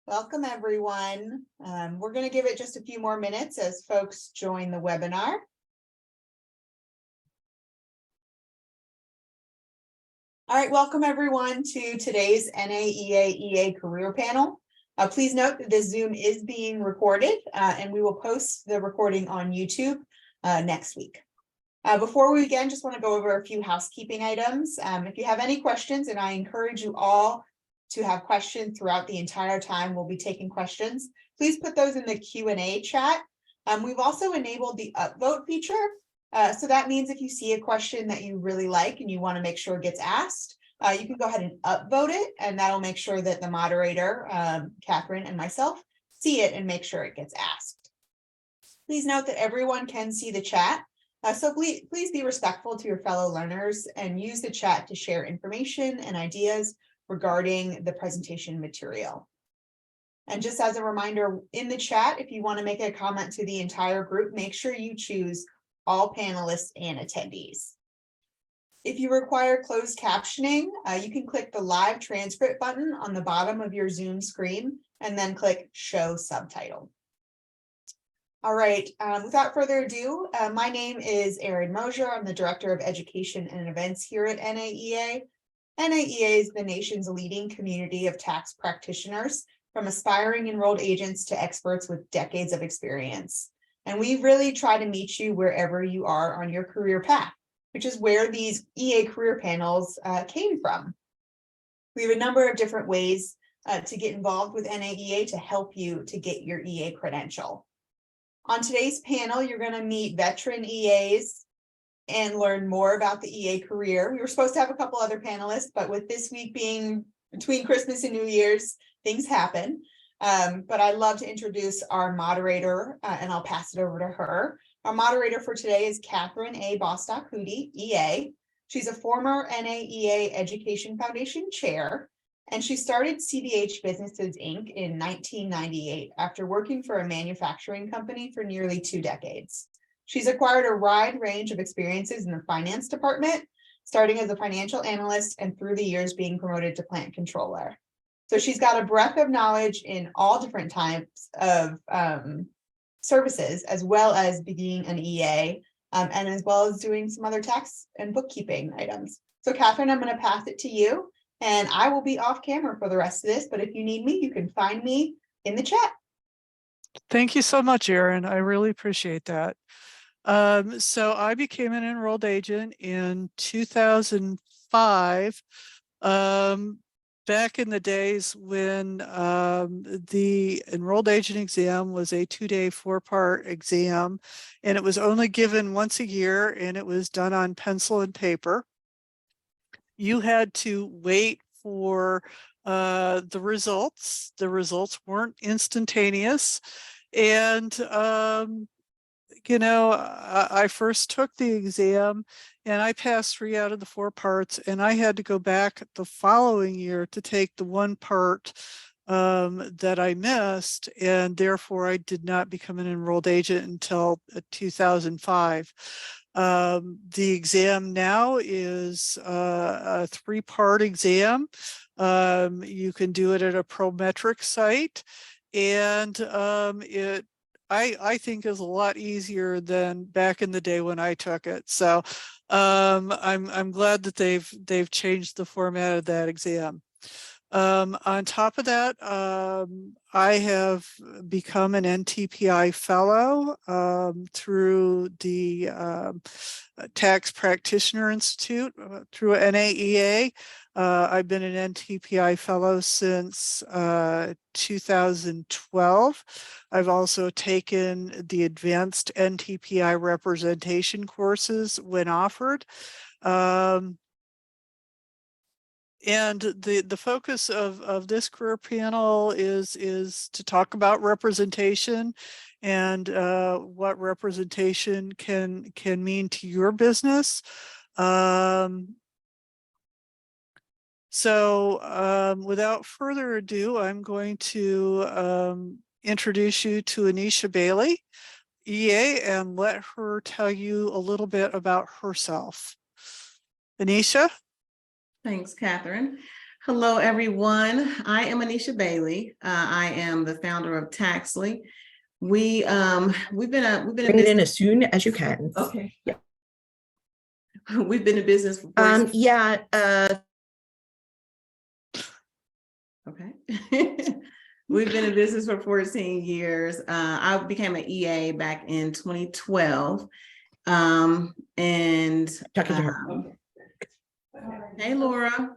Welcome, everyone. We're going to give it just a few more minutes as folks join the webinar. All right, welcome everyone to today's NAEA EA career panel. Please note that this Zoom is being recorded and we will post the recording on YouTube next week. Before we begin, just want to go over a few housekeeping items. If you have any questions, and I encourage you all to have questions throughout the entire time we'll be taking questions, please put those in the Q&A chat. We've also enabled the upvote feature. So that means if you see a question that you really like and you want to make sure it gets asked, you can go ahead and upvote it, and that'll make sure that the moderator, Catherine and myself, see it and make sure it gets asked. Please note that everyone can see the chat. So please be respectful to your fellow learners and use the chat to share information and ideas regarding the presentation material. And just as a reminder, in the chat, if you want to make a comment to the entire group, make sure you choose all panelists and attendees. If you require closed captioning, you can click the live transcript button on the bottom of your Zoom screen and then click show subtitle. All right, without further ado, my name is Erin Mosier. I'm the Director of Education and Events here at NAEA. NAEA is the nation's leading community of tax practitioners, from aspiring enrolled agents to experts with decades of experience. And we really try to meet you wherever you are on your career path, which is where these EA career panels came from. We have a number of different ways to get involved with NAEA to help you to get your EA credential. On today's panel, you're going to meet veteran EAs and learn more about the EA career. We were supposed to have a couple other panelists, but with this week being between Christmas and New Year's, things happen. But I'd love to introduce our moderator, and I'll pass it over to her. Our moderator for today is Catherine A. Bostock-Hootie, EA. She's a former NAEA Education Foundation chair, and she started CBH Businesses, Inc. in 1998 after working for a manufacturing company for nearly 2 decades. She's acquired a wide range of experiences in the finance department, starting as a financial analyst and through the years being promoted to plant controller. So she's got a breadth of knowledge in all different types of services, as well as being an EA, and as well as doing some other tax and bookkeeping items. So Catherine, I'm going to pass it to you, and I will be off camera for the rest of this, but if you need me, you can find me in the chat. Thank you so much, Erin. I really appreciate that. So I became an enrolled agent in 2005, back in the days when the enrolled agent exam was a 2-day 4-part exam, and it was only given once a year, and it was done on pencil and paper. You had to wait for the results. The results weren't instantaneous, and you know, I first took the exam and I passed 3 out of the 4 parts, and I had to go back the following year to take the 1 part that I missed, and therefore I did not become an enrolled agent until 2005. The exam now is a 3-part exam. You can do it at a Prometric site, and I think is a lot easier than back in the day when I took it. So I'm glad that they've changed the format of that exam. On top of that, I have become an NTPI fellow through the Tax Practitioner Institute through NAEA. I've been an NTPI fellow since 2012. I've also taken the advanced NTPI representation courses when offered. And the focus of this career panel is to talk about representation and what representation can mean to your business. So without further ado, I'm going to introduce you to Anisha Bailey, EA, and let her tell you a little bit about herself. Anisha? Thanks, Catherine. Hello, everyone. I am Anisha Bailey. I am the founder of Taxly. We've been in Bring it in business. as soon as you can. Okay. Yeah. We've been in business for 40 Yeah. Okay. We've been in business for 14 years. I became an EA back in 2012. And Talking to her. hey, Laura.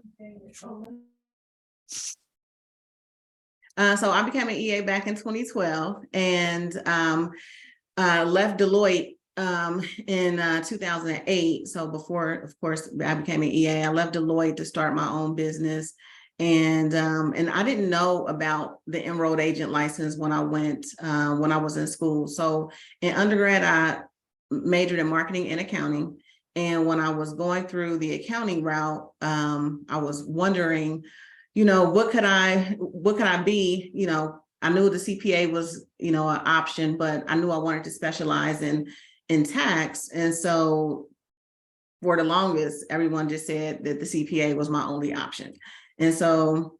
So I became an EA back in 2012 and left Deloitte in 2008. So before, of course, I became an EA, I left Deloitte to start my own business. And I didn't know about the enrolled agent license when I was in school. So in undergrad, I majored in marketing and accounting. And when I was going through the accounting route, I was wondering, what could I be? I knew the CPA was, an option, but I knew I wanted to specialize in tax. And so for the longest, everyone just said that the CPA was my only option. And so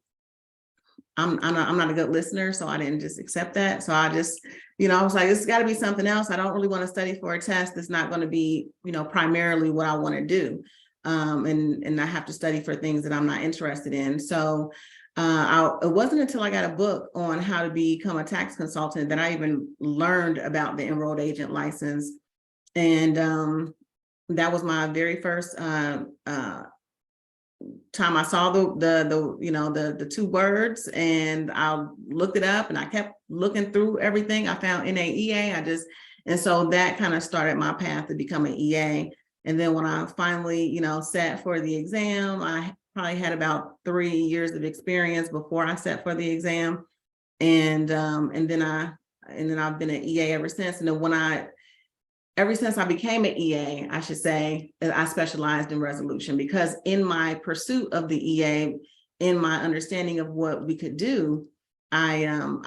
I'm not a good listener, so I didn't just accept that. So I just, I was like, it's got to be something else. I don't really want to study for a test that's not going to be, primarily what I want to do. And I have to study for things that I'm not interested in. So it wasn't until I got a book on how to become a tax consultant that I even learned about the enrolled agent license. And that was my very first time I saw the two words, and I looked it up and I kept looking through everything. I found NAEA. And so that kind of started my path to become an EA. And then when I finally, sat for the exam, I probably had about 3 years of experience before I sat for the exam. And then I've been an EA ever since. And then ever since I became an EA, I should say, I specialized in resolution, because in my pursuit of the EA, in my understanding of what we could do, I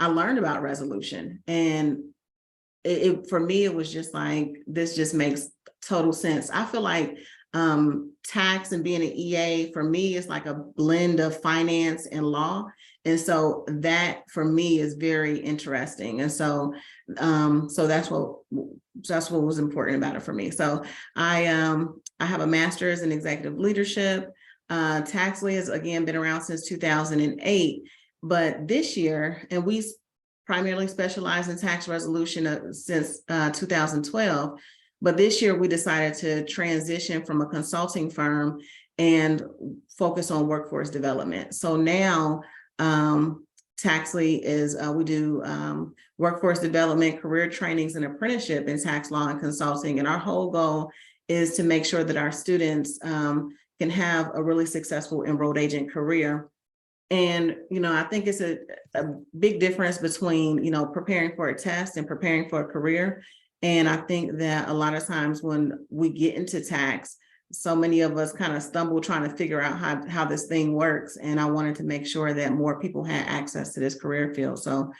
learned about resolution. And for me, it was just like, this just makes total sense. I feel like tax and being an EA for me is like a blend of finance and law. And so that for me is very interesting. And so that's what was important about it for me. So I have a master's in executive leadership. Taxly has again been around since 2008, but this year, and we primarily specialize in tax resolution since 2012. But this year we decided to transition from a consulting firm and focus on workforce development. So now Taxly is, we do workforce development, career trainings, and apprenticeship in tax law and consulting. And our whole goal is to make sure that our students can have a really successful enrolled agent career. And, I think it's a big difference between, preparing for a test and preparing for a career. And I think that a lot of times when we get into tax, so many of us kind of stumble trying to figure out how this thing works. And I wanted to make sure that more people had access to this career field. So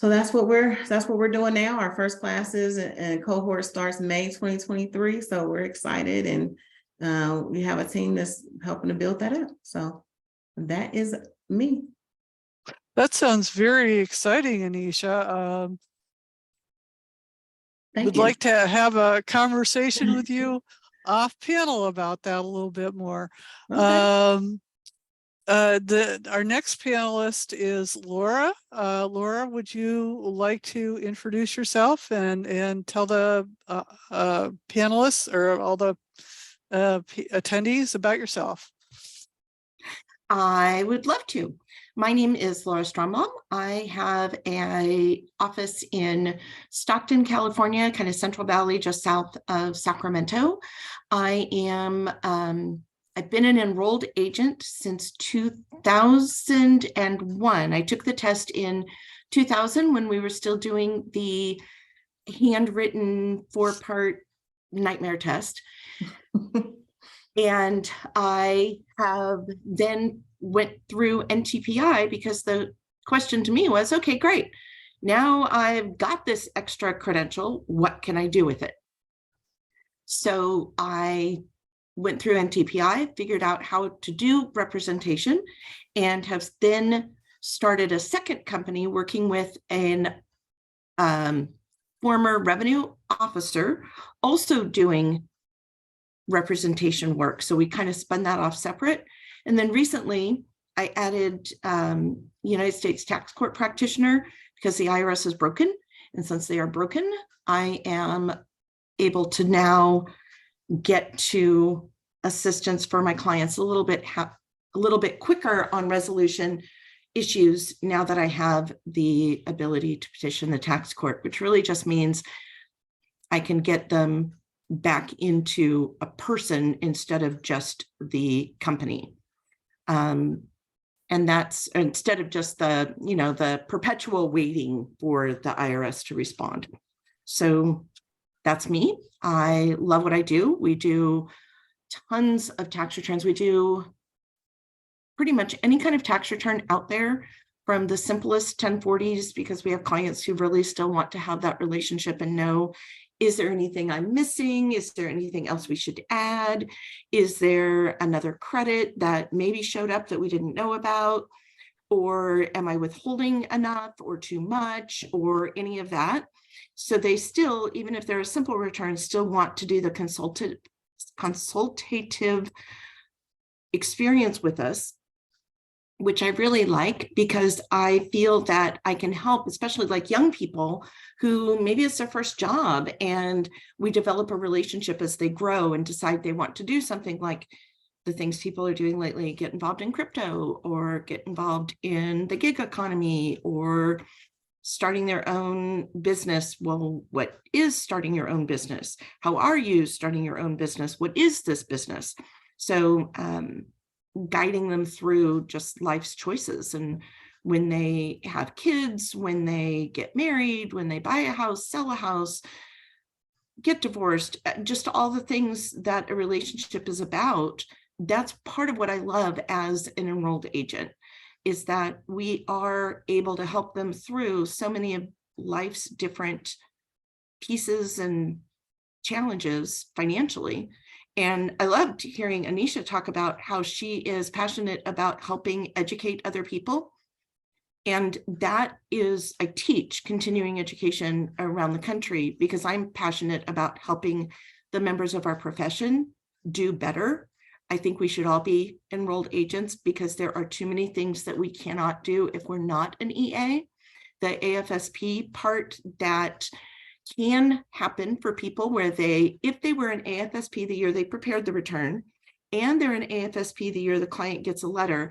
that's what we're doing now. Our first classes and cohort starts May 2023. So we're excited, and we have a team that's helping to build that up. So that is me. That sounds very exciting, Anisha. Would like to have a conversation with you off panel about that a little bit more. Okay. Our next panelist is Laura. Laura, would you like to introduce yourself and tell the panelists or all the attendees about yourself? I would love to. My name is Laura Strombaum. I have an office in Stockton, California, kind of Central Valley, just south of Sacramento. I've been an enrolled agent since 2001. I took the test in 2000 when we were still doing the handwritten 4-part nightmare test. And I have then went through NTPI because the question to me was, okay, great. Now I've got this extra credential. What can I do with it? So I went through NTPI, figured out how to do representation, and have then started a second company working with an former revenue officer, also doing representation work. So we kind of spun that off separate. And then recently I added United States Tax Court practitioner because the IRS is broken. And since they are broken, I am able to now get to assistance for my clients a little bit quicker on resolution issues now that I have the ability to petition the tax court, which really just means I can get them back into a person instead of just the company. And that's instead of just the perpetual waiting for the IRS to respond. So that's me. I love what I do. We do tons of tax returns. We do pretty much any kind of tax return out there, from the simplest 1040s, because we have clients who really still want to have that relationship and know, is there anything I'm missing? Is there anything else we should add? Is there another credit that maybe showed up that we didn't know about? Or am I withholding enough or too much, or any of that? So they still, even if they're a simple return, still want to do the consultative experience with us, which I really like, because I feel that I can help, especially like young people who maybe it's their first job, and we develop a relationship as they grow and decide they want to do something like the things people are doing lately, get involved in crypto or get involved in the gig economy or starting their own business. Well, what is starting your own business? How are you starting your own business? What is this business? So guiding them through just life's choices, and when they have kids, when they get married, when they buy a house, sell a house, get divorced, just all the things that a relationship is about. That's part of what I love as an enrolled agent, is that we are able to help them through so many of life's different pieces and challenges financially. And I loved hearing Anisha talk about how she is passionate about helping educate other people. And that is, I teach continuing education around the country because I'm passionate about helping the members of our profession do better. I think we should all be enrolled agents because there are too many things that we cannot do if we're not an EA. The AFSP part that can happen for people where if they were an AFSP the year they prepared the return, and they're an AFSP the year the client gets a letter,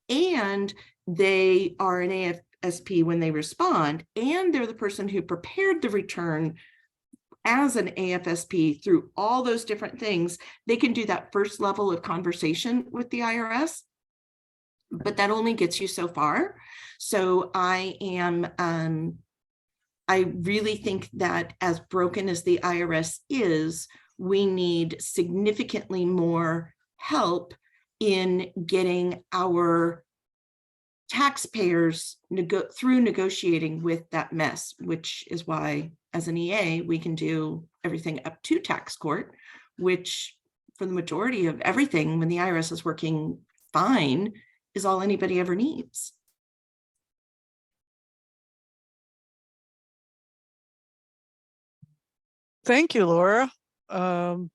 and they are an AFSP when they respond, and they're the person who prepared the return as an AFSP through all those different things, they can do that first level of conversation with the IRS, but that only gets you so far. So I really think that as broken as the IRS is, we need significantly more help in getting our taxpayers through negotiating with that mess, which is why as an EA, we can do everything up to tax court, which for the majority of everything, when the IRS is working fine, is all anybody ever needs. Thank you, Laura. When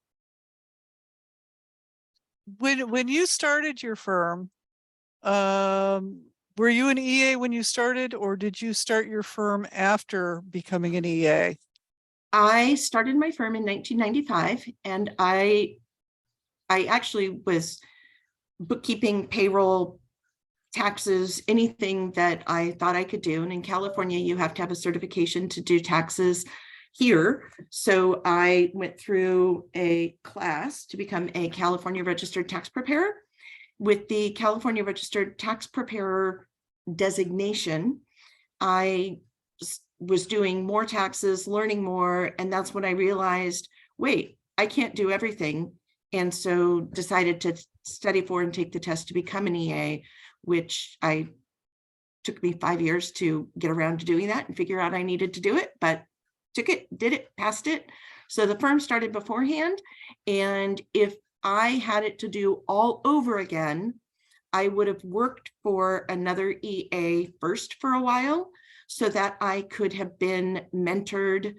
you started your firm, were you an EA when you started, or did you start your firm after becoming an EA? I started my firm in 1995, and I actually was bookkeeping, payroll, taxes, anything that I thought I could do. And in California, you have to have a certification to do taxes here. So I went through a class to become a California registered tax preparer. With the California registered tax preparer designation, I was doing more taxes, learning more, and that's when I realized, wait, I can't do everything. And so decided to study for and take the test to become an EA, which took me 5 years to get around to doing that and figure out I needed to do it, but took it, did it, passed it. So the firm started beforehand. And if I had it to do all over again, I would have worked for another EA first for a while so that I could have been mentored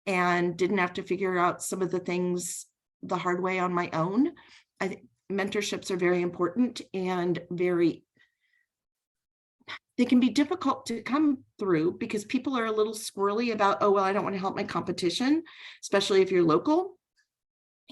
and didn't have to figure out some of the things the hard way on my own. I think mentorships are very important and they can be difficult to come through because people are a little squirrely about, oh, well, I don't want to help my competition, especially if you're local.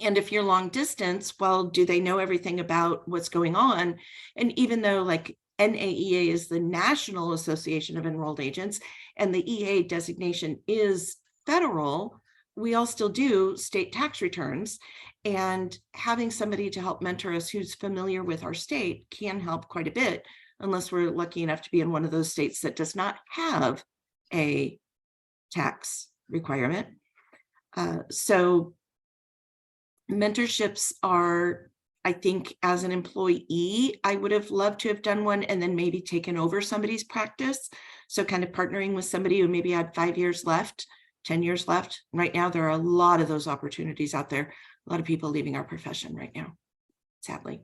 And if you're long distance, well, do they know everything about what's going on? And even though like NAEA is the National Association of Enrolled Agents and the EA designation is federal, we all still do state tax returns. And having somebody to help mentor us who's familiar with our state can help quite a bit, unless we're lucky enough to be in one of those states that does not have a tax requirement. So mentorships are, I think as an employee, I would have loved to have done one and then maybe taken over somebody's practice. So kind of partnering with somebody who maybe had 5 years left, 10 years left. Right now, there are a lot of those opportunities out there. A lot of people leaving our profession right now, sadly.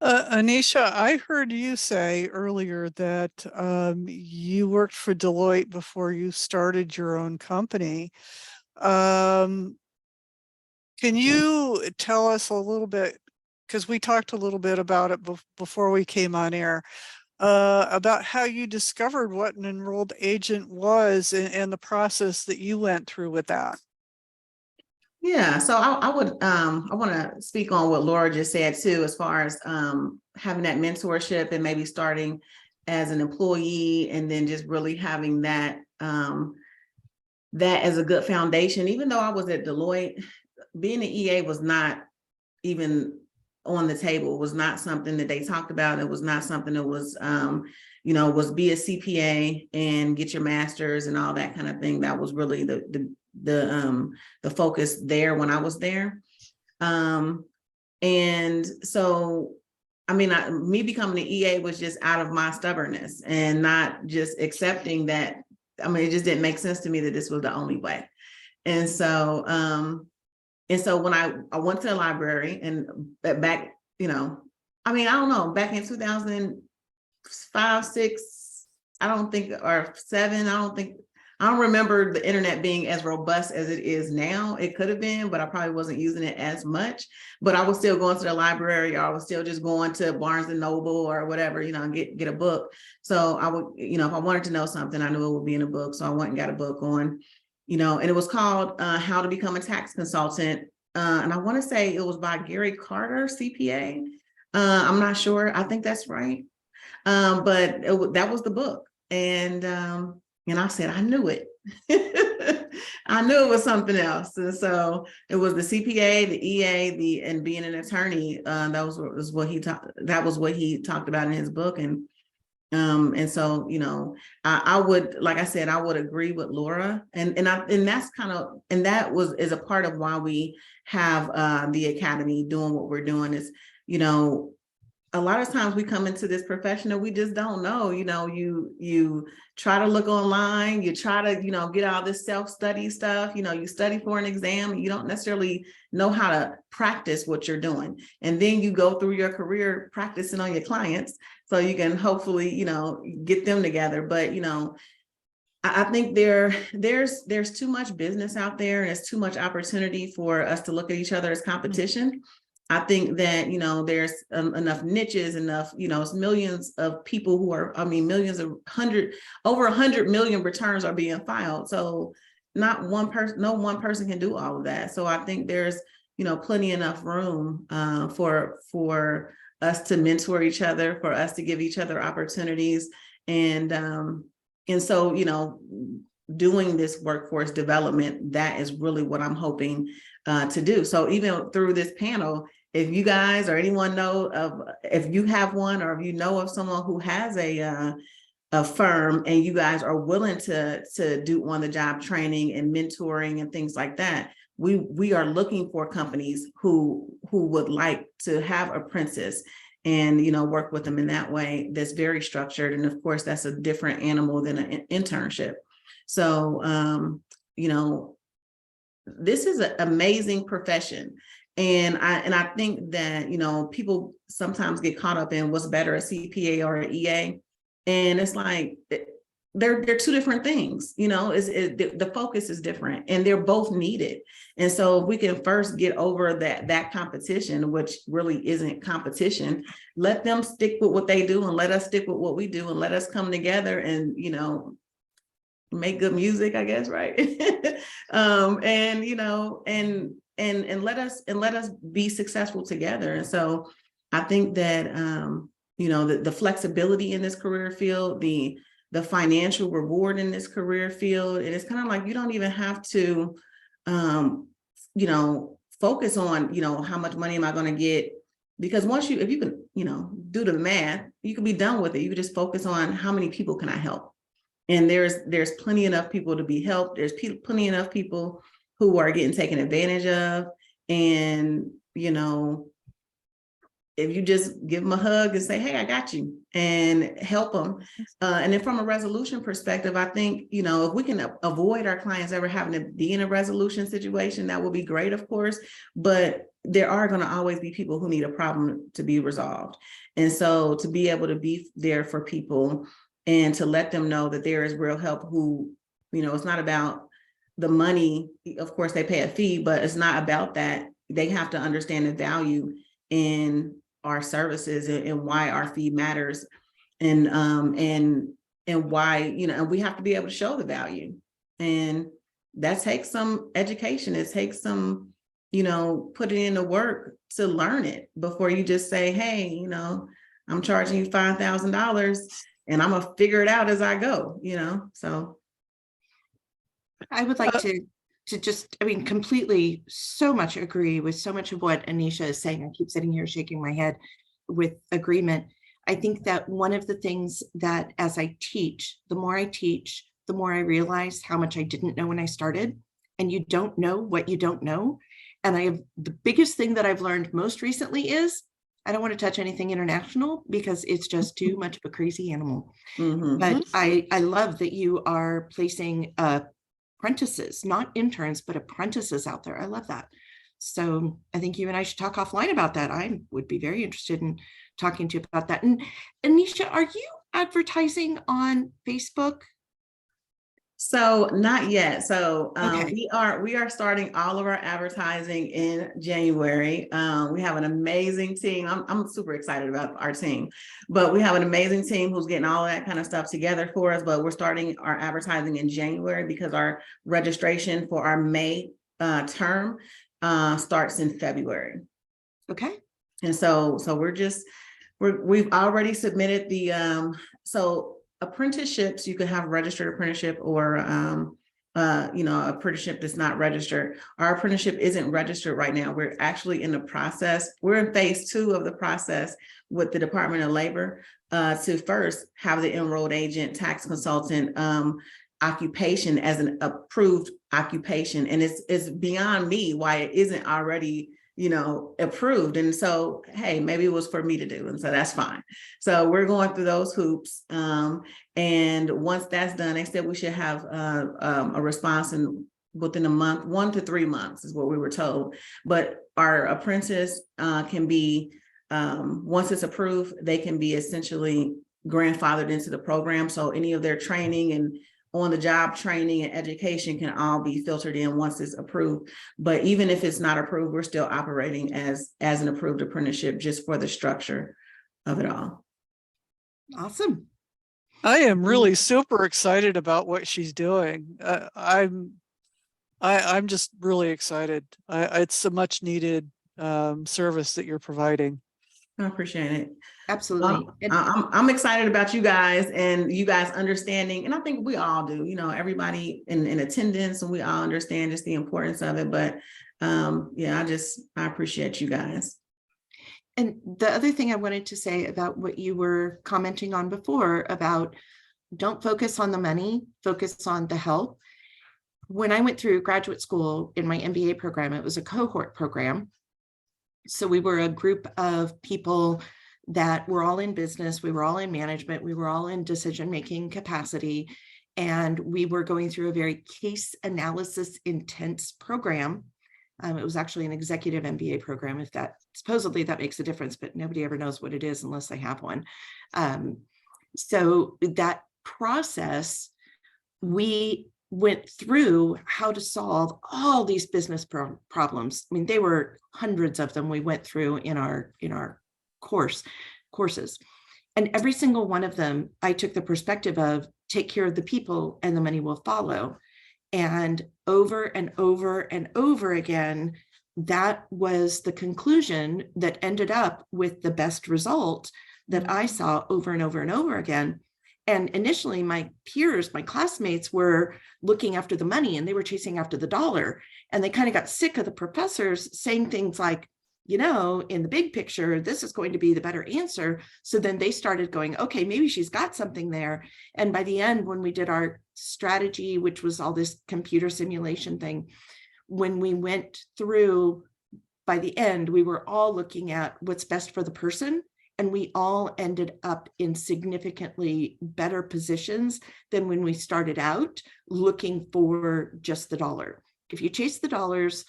Anisha, I heard you say earlier that you worked for Deloitte before you started your own company. Can you tell us a little bit, because we talked a little bit about it before we came on air, about how you discovered what an enrolled agent was and the process that you went through with that? Yeah, so I want to speak on what Laura just said too, as far as having that mentorship and maybe starting as an employee and then just really having that that as a good foundation. Even though I was at Deloitte, being an EA was not even on the table. It was not something that they talked about. It was not something that was was be a CPA and get your master's and all that kind of thing. That was really the focus there when I was there. And so, I mean, me becoming an EA was just out of my stubbornness and not just accepting that. I mean, it just didn't make sense to me that this was the only way. And so when I went to the library and back, I mean, I don't know, back in 2005, 6, I don't think, or 7, I don't remember the internet being as robust as it is now. It could have been, but I probably wasn't using it as much. But I was still going to the library, or I was still just going to Barnes and Noble or whatever, get a book. So I would, if I wanted to know something, I knew it would be in a book. So I went and got a book on, and it was called How to Become a Tax Consultant. And I want to say it was by Gary Carter, CPA. I'm not sure. I think that's right. But that was the book. And I said, I knew it. I knew it was something else. And so it was the CPA, the EA, and being an attorney. That was what he talked about in his book. And so, I would, like I said, I would agree with Laura, and that's is a part of why we have the Academy doing what we're doing is, a lot of times we come into this profession and we just don't know, you try to look online, you try to, get all this self-study stuff, you study for an exam and you don't necessarily know how to practice what you're doing. And then you go through your career practicing on your clients so you can hopefully, get them together. But, I think there's too much business out there and there's too much opportunity for us to look at each other as competition. I think that, there's enough niches, enough, it's millions of people who are, millions of over 100 million returns are being filed. So no one person can do all of that. So I think there's, plenty enough room for us to mentor each other, for us to give each other opportunities. And so, doing this workforce development, that is really what I'm hoping to do. So even through this panel, if you guys or anyone know of, if you have one, or if you know of someone who has a firm and you guys are willing to do on-the-job training and mentoring and things like that, we are looking for companies who would like to have apprentices and work with them in that way. That's very structured, and of course that's a different animal than an internship. So this is an amazing profession. And I think that, you know, people sometimes get caught up in what's better, a CPA or an EA. And it's like, they're two different things, you know, the focus is different and they're both needed. And so if we can first get over that competition, which really isn't competition, let them stick with what they do and let us stick with what we do and let us come together and, you know, make good music, I guess, right? And, you know, and let us be successful together. And so I think that, you know, the flexibility in this career field, the financial reward in this career field, and it's kind of like, you don't even have to, you know, focus on, you know, how much money am I going to get? Because if you can, you know, do the math, you can be done with it. You can just focus on how many people can I help? And there's plenty enough people to be helped. There's plenty enough people who are getting taken advantage of. And, you know, if you just give them a hug and say, hey, I got you, and help them. And then from a resolution perspective, I think, you know, if we can avoid our clients ever having to be in a resolution situation, that will be great, of course. But there are going to always be people who need a problem to be resolved. And so to be able to be there for people and to let them know that there is real help, who, you know, it's not about the money. Of course, they pay a fee, but it's not about that. They have to understand the value in our services and why our fee matters, and why, you know, and we have to be able to show the value. And that takes some education. It takes some, you know, putting in the work to learn it before you just say, hey, you know, I'm charging you $5,000 and I'm gonna figure it out as I go, you know. So I would like to just, I mean, completely so much agree with so much of what Anisha is saying. I keep sitting here shaking my head with agreement. I think that one of the things that as I teach, the more I realize how much I didn't know when I started. And you don't know what you don't know. And the biggest thing that I've learned most recently is I don't want to touch anything international because it's just too much of a crazy animal. But I love that you are placing apprentices, not interns, but apprentices out there. I love that. So I think you and I should talk offline about that. I would be very interested in talking to you about that. And Anisha, are you advertising on Facebook? So not yet. So Okay. we are starting all of our advertising in January. We have an amazing team. I'm super excited about our team, but we have an amazing team who's getting all of that kind of stuff together for us. But we're starting our advertising in January because our registration for our May term starts in February. Okay. And so we've already submitted the so apprenticeships. You can have a registered apprenticeship or you know, apprenticeship that's not registered. Our apprenticeship isn't registered right now. We're actually in the process. We're in phase 2 of the process with the Department of Labor to first have the enrolled agent tax consultant occupation as an approved occupation. And it's beyond me why it isn't already, you know, approved. And so, hey, maybe it was for me to do. And so that's fine. So we're going through those hoops. And once that's done, they said we should have a response within a month, 1 to 3 months is what we were told. But our apprentice can be, once it's approved, they can be essentially grandfathered into the program. So any of their training and on-the-job training and education can all be filtered in once it's approved. But even if it's not approved, we're still operating as an approved apprenticeship just for the structure of it all. Awesome. I am really super excited about what she's doing. I'm just really excited. It's a much needed service that you're providing. I appreciate it. Absolutely. I'm excited about you guys and you guys understanding, and I think we all do, you know, everybody in attendance, and we all understand just the importance of it. But yeah, I appreciate you guys. And the other thing I wanted to say about what you were commenting on before about don't focus on the money, focus on the help. When I went through graduate school in my MBA program, it was a cohort program. So we were a group of people that were all in business, we were all in management, we were all in decision-making capacity. And we were going through a very case analysis intense program. It was actually an executive MBA program, if that supposedly that makes a difference, but nobody ever knows what it is unless they have one. So that process, we went through how to solve all these business problems. I mean, they were hundreds of them we went through in our courses. And every single one of them, I took the perspective of take care of the people and the money will follow. And over and over and over again, that was the conclusion that ended up with the best result that I saw over and over and over again. And initially my peers, my classmates were looking after the money and they were chasing after the dollar. And they kind of got sick of the professors saying things like, you know, in the big picture, this is going to be the better answer. So then they started going, okay, maybe she's got something there. And by the end, when we did our strategy, which was all this computer simulation thing, when we went through, by the end, we were all looking at what's best for the person. And we all ended up in significantly better positions than when we started out looking for just the dollar. If you chase the dollars,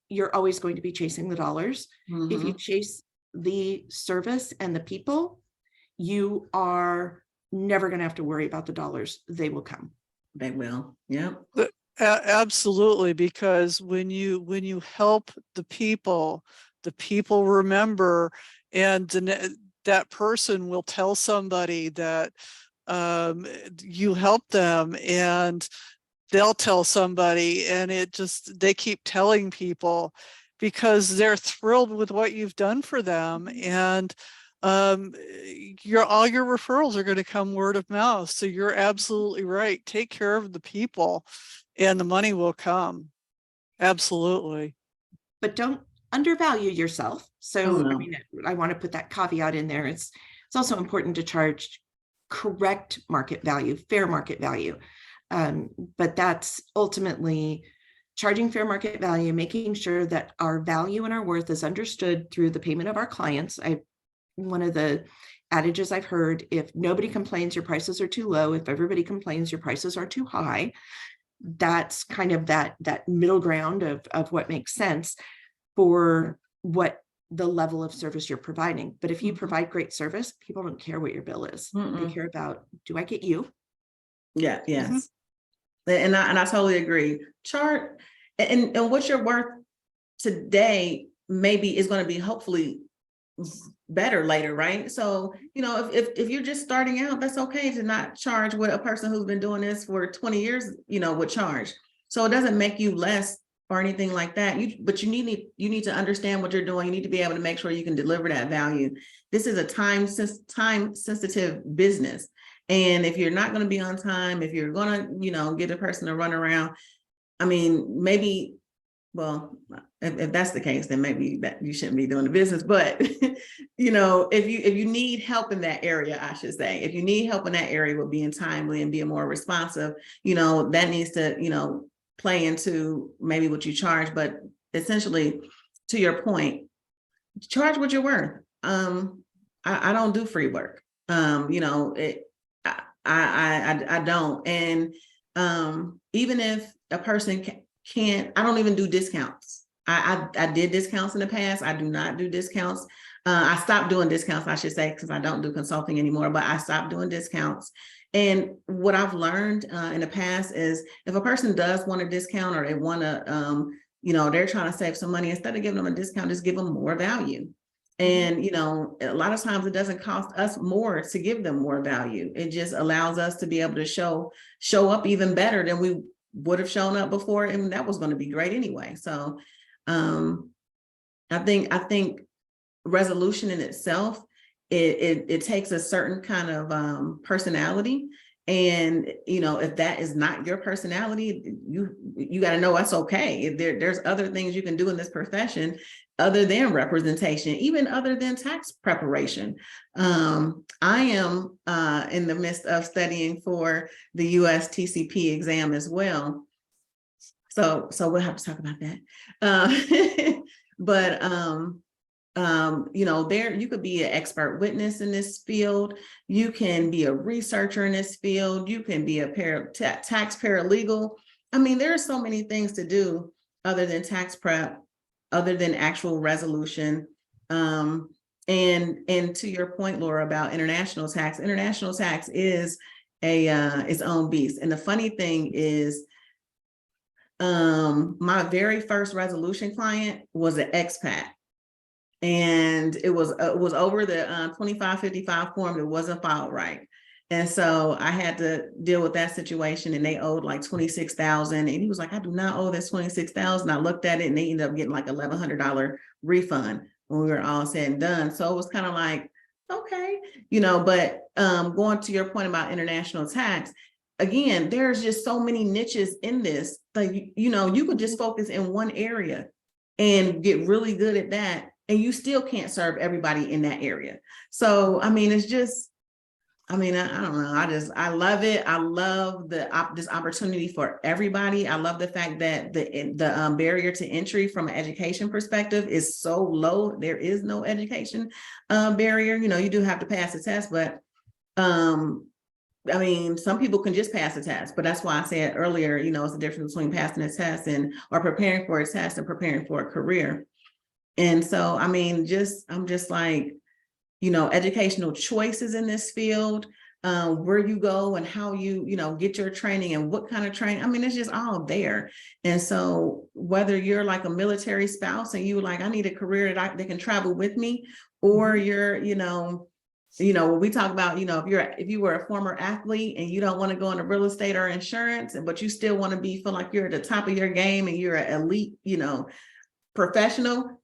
you're always going to be chasing the dollars. If you chase the service and the people, you are never going to have to worry about the dollars. They will come. They will. Yeah. Absolutely, because when you help the people remember, and that person will tell somebody that you helped them, and they'll tell somebody, and they keep telling people because they're thrilled with what you've done for them. And all your referrals are going to come word of mouth. So you're absolutely right. Take care of the people and the money will come. Absolutely. But don't undervalue yourself. So no. I mean, I want to put that caveat in there. It's also important to charge correct market value, fair market value. But that's ultimately charging fair market value, making sure that our value and our worth is understood through the payment of our clients. One of the adages I've heard, if nobody complains, your prices are too low. If everybody complains, your prices are too high. That's kind of that middle ground of what makes sense for what the level of service you're providing. But if you provide great service, people don't care what your bill is. They care about, do I get you? Yeah. Yes. And I totally agree. Chart and what you're worth today maybe is going to be hopefully better later, right? So, you know, if you're just starting out, that's okay to not charge what a person who's been doing this for 20 years, you know, would charge. So it doesn't make you less or anything like that. But you need to understand what you're doing. You need to be able to make sure you can deliver that value. This is a time sensitive business. And if you're not going to be on time, if you're going to, you know, get a person to run around, I mean, maybe, well, if that's the case, then maybe that you shouldn't be doing the business. But, you know, if you need help in that area, I should say, if you need help in that area with being timely and being more responsive, you know, that needs to, you know, play into maybe what you charge. But essentially, to your point, charge what you're worth. I don't do free work. You know, I don't. And even if a person can't, I don't even do discounts. I did discounts in the past. I do not do discounts. I stopped doing discounts, I should say, because I don't do consulting anymore, but I stopped doing discounts. And what I've learned in the past is if a person does want a discount or they want to, you know, they're trying to save some money, instead of giving them a discount, just give them more value. And, you know, a lot of times it doesn't cost us more to give them more value. It just allows us to be able to show up even better than we would have shown up before. And that was going to be great anyway. So I think resolution in itself, it takes a certain kind of personality. And, you know, if that is not your personality, you got to know that's okay. There's other things you can do in this profession other than representation, even other than tax preparation. I am in the midst of studying for the US TCP exam as well. So we'll have to talk about that. But there you could be an expert witness in this field. You can be a researcher in this field. You can be a tax paralegal. I mean, there are so many things to do other than tax prep, other than actual resolution. And to your point, Laura, about international tax is its own beast. And the funny thing is, my very first resolution client was an expat. And it was over the 2555 form that wasn't filed right. And so I had to deal with that situation, and they owed like 26,000. And he was like, I do not owe this 26,000. I looked at it and they ended up getting like $1,100 refund when we were all said and done. So it was kind of like, okay, but going to your point about international tax, again, there's just so many niches in this. Like, you could just focus in one area and get really good at that, and you still can't serve everybody in that area. So, I mean, it's just, I don't know. I love it. I love this opportunity for everybody. I love the fact that the barrier to entry from an education perspective is so low. There is no education barrier. You do have to pass the test, but I mean, some people can just pass a test, but that's why I said earlier, it's the difference between passing a test or preparing for a test and preparing for a career. And so, I mean, I'm just like, educational choices in this field, where you go and how you, get your training and what kind of training. I mean, it's just all there. And so whether you're like a military spouse and you like, I need a career that can travel with me, or you're, when we talk about, if you were a former athlete and you don't want to go into real estate or insurance, but you still want to feel like you're at the top of your game and you're an elite, professional.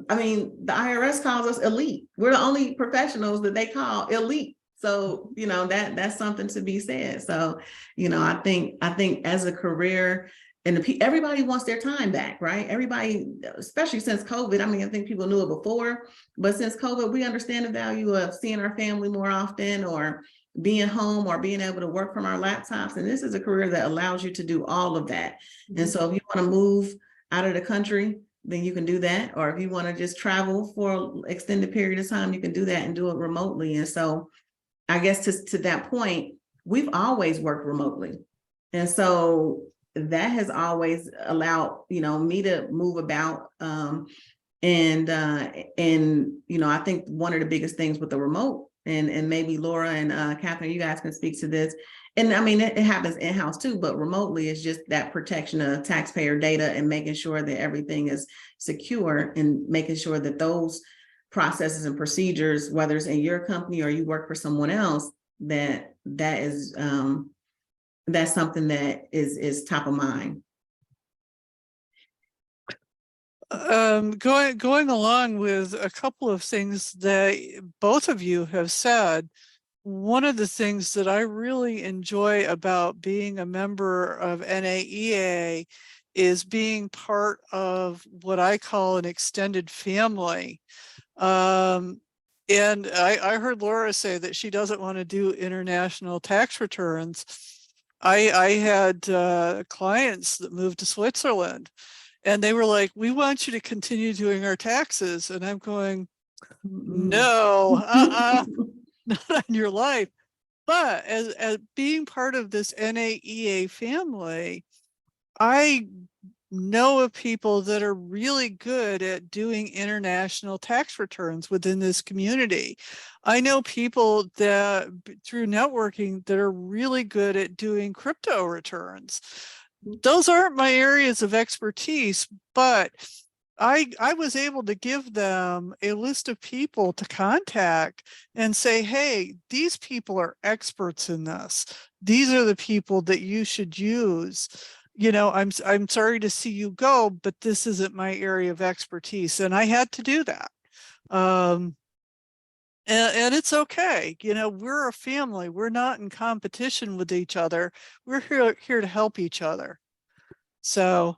I mean, the IRS calls us elite. We're the only professionals that they call elite. So, that's something to be said. So, I think as a career, and everybody wants their time back, right? Everybody, especially since COVID. I mean, I think people knew it before, but since COVID, we understand the value of seeing our family more often, or being home, or being able to work from our laptops. And this is a career that allows you to do all of that. And so if you want to move out of the country, then you can do that. Or if you want to just travel for an extended period of time, you can do that and do it remotely. And so I guess to that point, we've always worked remotely. And so that has always allowed, me to move about. And I think one of the biggest things with the remote, and maybe Laura and Catherine, you guys can speak to this. And I mean, it happens in-house too, but remotely is just that protection of taxpayer data and making sure that everything is secure, and making sure that those processes and procedures, whether it's in your company or you work for someone else, that's something that is top of mind. Going along with a couple of things that both of you have said, one of the things that I really enjoy about being a member of NAEA is being part of what I call an extended family. And I heard Laura say that she doesn't want to do international tax returns. I had clients that moved to Switzerland, and they were like, we want you to continue doing our taxes. And I'm going, no, not on your life. But as being part of this NAEA family, I know of people that are really good at doing international tax returns within this community. I know people that through networking that are really good at doing crypto returns. Those aren't my areas of expertise, but I was able to give them a list of people to contact and say, hey, these people are experts in this. These are the people that you should use. I'm sorry to see you go, but this isn't my area of expertise. And I had to do that. And it's okay. We're a family. We're not in competition with each other. We're here to help each other. So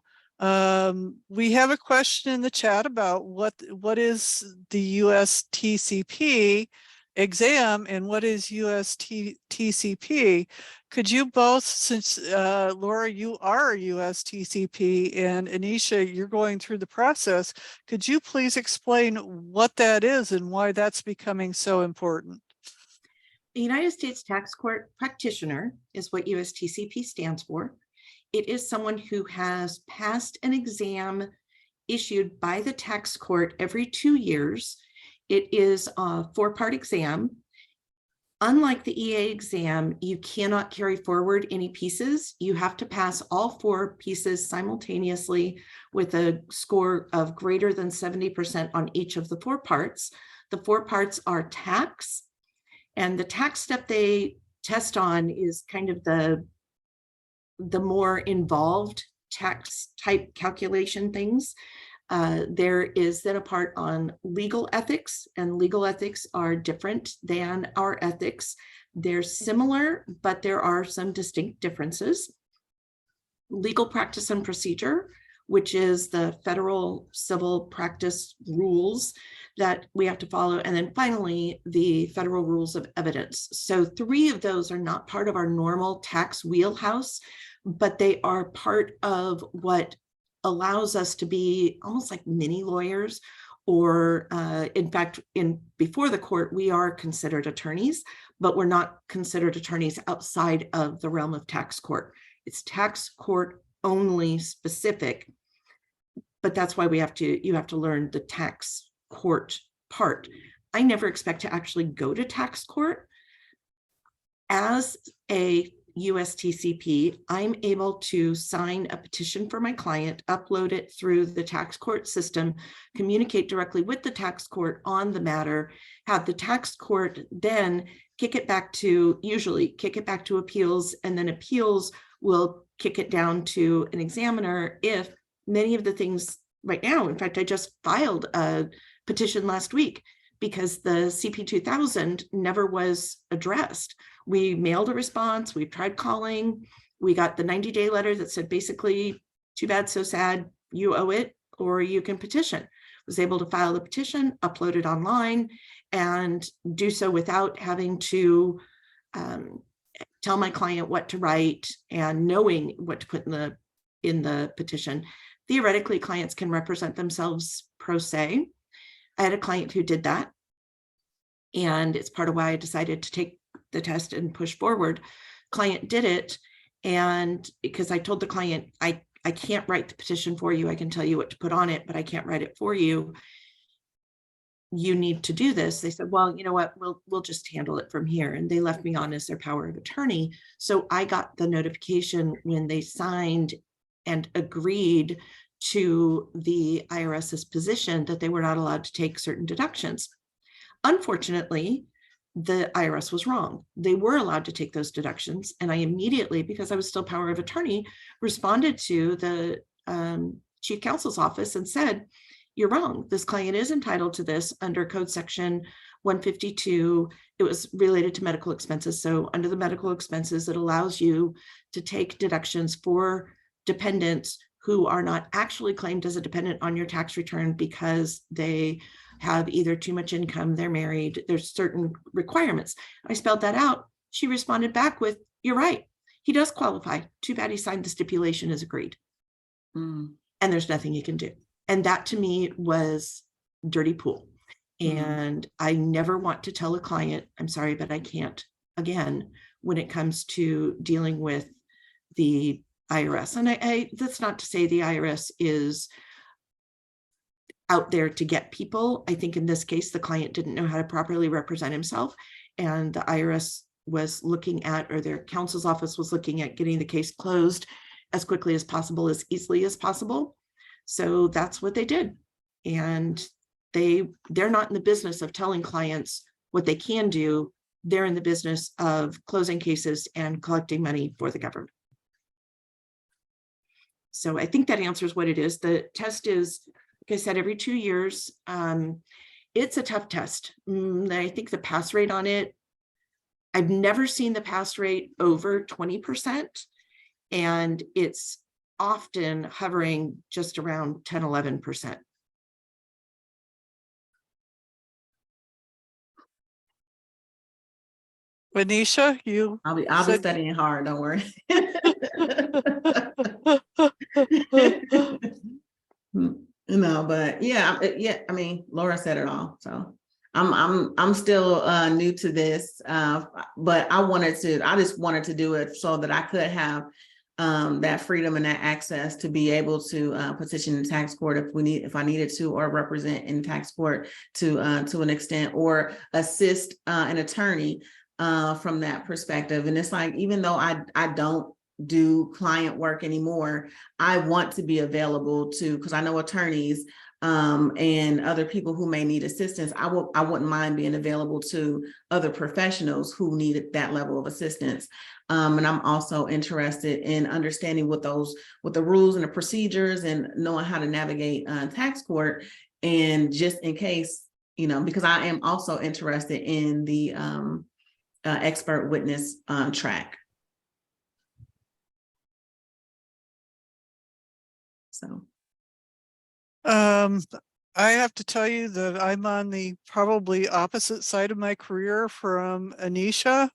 we have a question in the chat about what is the US TCP, exam and what is USTCP. Could you both, since Laura, you are a USTCP, and Anisha, you're going through the process, could you please explain what that is and why that's becoming so important? The United States Tax Court Practitioner is what USTCP stands for. It is someone who has passed an exam issued by the tax court every 2 years. It is a 4-part exam. Unlike the EA exam, you cannot carry forward any pieces. You have to pass all 4 pieces simultaneously with a score of greater than 70% on each of the 4 parts. The 4 parts are tax, and the tax step they test on is kind of the more involved tax type calculation things. There is then a part on legal ethics, and legal ethics are different than our ethics. They're similar, but there are some distinct differences. Legal practice and procedure, which is the federal civil practice rules that we have to follow. And then finally, the federal rules of evidence. So 3 of those are not part of our normal tax wheelhouse, but they are part of what allows us to be almost like mini lawyers, or in fact, before the court, we are considered attorneys, but we're not considered attorneys outside of the realm of tax court. It's tax court only specific, but that's why you have to learn the tax court part. I never expect to actually go to tax court. As a USTCP, I'm able to sign a petition for my client, upload it through the tax court system, communicate directly with the tax court on the matter, have the tax court then usually kick it back to appeals, and then appeals will kick it down to an examiner if many of the things right now, in fact, I just filed a petition last week because the CP 2000 never was addressed. We mailed a response, we tried calling, we got the 90-day letter that said basically, too bad, so sad, you owe it, or you can petition. Was able to file the petition, upload it online, and do so without having to tell my client what to write and knowing what to put in the petition. Theoretically, clients can represent themselves pro se. I had a client who did that, and it's part of why I decided to take the test and push forward. Client did it, and because I told the client, I can't write the petition for you. I can tell you what to put on it, but I can't write it for you. You need to do this. They said, well, you know what, we'll just handle it from here. And they left me on as their power of attorney. So I got the notification when they signed and agreed to the IRS's position that they were not allowed to take certain deductions. Unfortunately, the IRS was wrong. They were allowed to take those deductions. And I immediately, because I was still power of attorney, responded to the chief counsel's office and said, you're wrong. This client is entitled to this under code section 152. It was related to medical expenses. So under the medical expenses, it allows you to take deductions for dependents who are not actually claimed as a dependent on your tax return because they have either too much income, they're married, there's certain requirements. I spelled that out. She responded back with, you're right. He does qualify. Too bad he signed the stipulation as agreed. And there's nothing you can do. And that to me was dirty pool. And I never want to tell a client, I'm sorry, but I can't, again, when it comes to dealing with the IRS. And that's not to say the IRS is out there to get people. I think in this case, the client didn't know how to properly represent himself. And the IRS was looking at, or their counsel's office was looking at getting the case closed as quickly as possible, as easily as possible. So that's what they did. And they're not in the business of telling clients what they can do. They're in the business of closing cases and collecting money for the government. So I think that answers what it is. The test is, like I said, every 2 years. It's a tough test. I think the pass rate on it, I've never seen the pass rate over 20%. And it's often hovering just around 10, 11%. Anisha, you I'll be said studying hard, don't worry. No, but yeah, I mean, Laura said it all. So I'm still new to this, but I just wanted to do it so that I could have that freedom and that access to be able to petition in tax court if I needed to, or represent in tax court to an extent, or assist an attorney from that perspective. And it's like, even though I don't do client work anymore, I want to be available to, because I know attorneys and other people who may need assistance. I wouldn't mind being available to other professionals who need that level of assistance. And I'm also interested in understanding what the rules and the procedures, and knowing how to navigate tax court. And just in case, because I am also interested in the expert witness track. So. I have to tell you that I'm on the probably opposite side of my career from Anisha,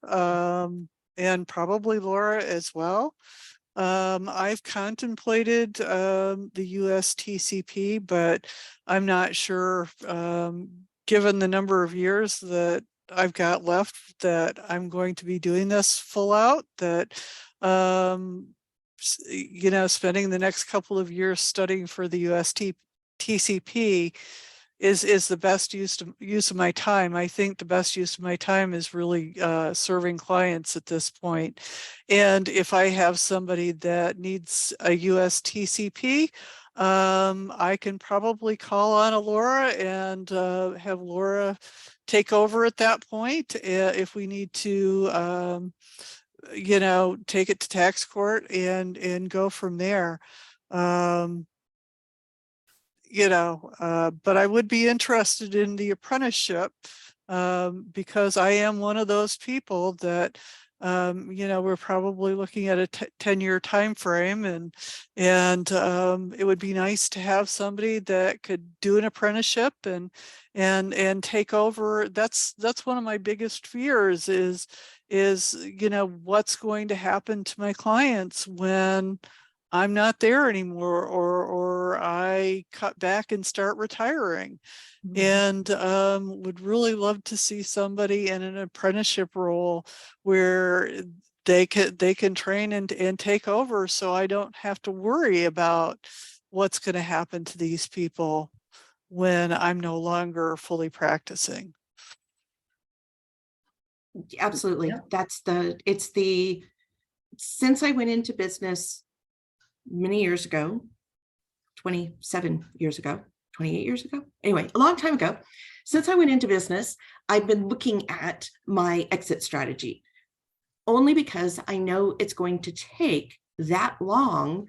and probably Laura as well. I've contemplated the USTCP, but I'm not sure, given the number of years that I've got left, that I'm going to be doing this full out, that spending the next couple of years studying for the USTCP is the best use of my time. I think the best use of my time is really serving clients at this point. And if I have somebody that needs a USTCP, I can probably call on Laura and have Laura take over at that point if we need to take it to tax court and go from there. But I would be interested in the apprenticeship, because I am one of those people that, we're probably looking at a 10-year time frame, and it would be nice to have somebody that could do an apprenticeship and take over. That's one of my biggest fears is what's going to happen to my clients when I'm not there anymore, or I cut back and start retiring. And would really love to see somebody in an apprenticeship role where they can train and take over, so I don't have to worry about what's going to happen to these people when I'm no longer fully practicing. Absolutely. Yeah. Since I went into business many years ago, 27 years ago, 28 years ago, anyway, a long time ago, since I went into business, I've been looking at my exit strategy, only because I know it's going to take that long